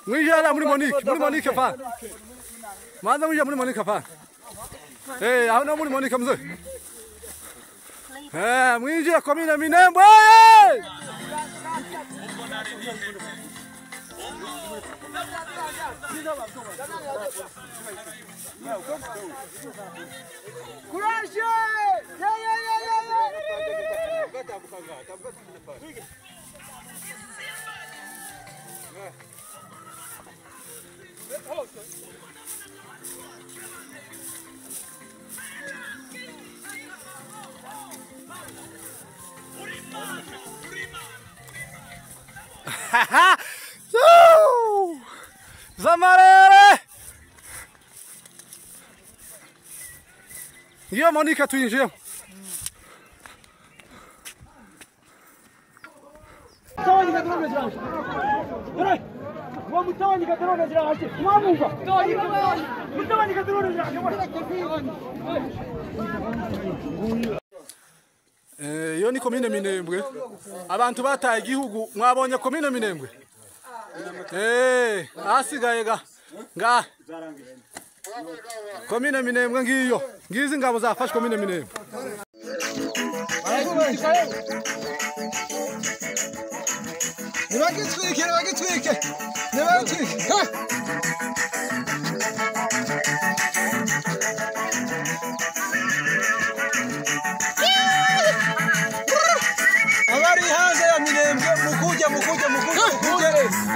Mwijala muri Monique fa. Manza mwijala muri Monique fa. Aho na muri Monique mzee. Mwijala komine Minembwe. Courage! Zamarere! Ngiyo Monica tuyinjiye. Tawanyika drone ziranje. Dore. Wa mutawanyika drone ziranje. Mwamumva. Mutawanyika drone ziranje. Yo ni komine Minembwe. Abantu bataye igihugu mwabonye komine Minembwe. Asigaye nga. Komine Minembwe ngiyo. Ngizi ngabo zafashe komine Minembwe. Nibagitwike. Abari hanze ya Minembwe mukuje.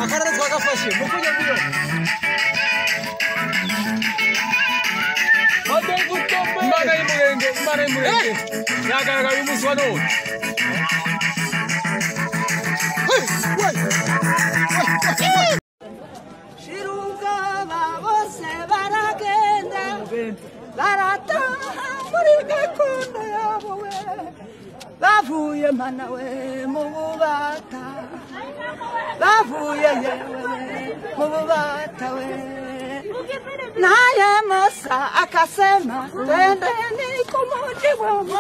Akarere twagafashe mukuje byo. Mane murenge. Yagaragaye umunsi wa none. Shiruka babose baragenda barataha muri gakondo yabo we bavuye mana we mu bubata bavuye yewe mu bubata we naye masa akasema twende ni kumuji wangu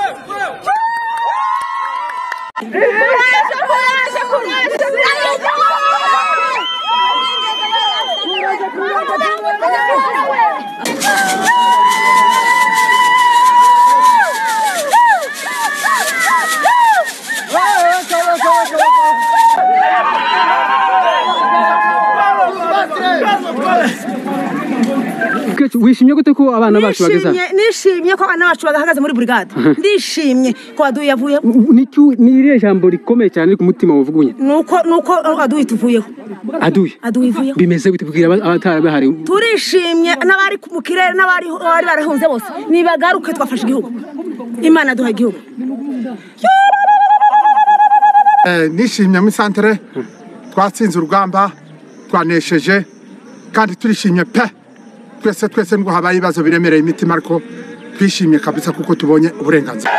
Wishimye gute ko abana bacu bageza? Nishimye ko abana bacu bagahagaze muri brigade. Ndishimye ko aduye yavuye. Ni iriya jambo rikomeye cyane ku mutima wavugunye. Nuko aduye tuvuyeho. Aduye ivuyeho. Bimeze gute kubwira abatara bahari? Turishimye n'abari mu kirere n'abari barahunze bose. Nibagaruke twafashe igihugu. Imana duha igihugu. Nishimye mu santere twatsinze urugamba twanesheje kandi turishimye pe. Twese ngo habaye ibibazo biremereye imitima ariko twishimye kabisa kuko tubonye uburenganzira.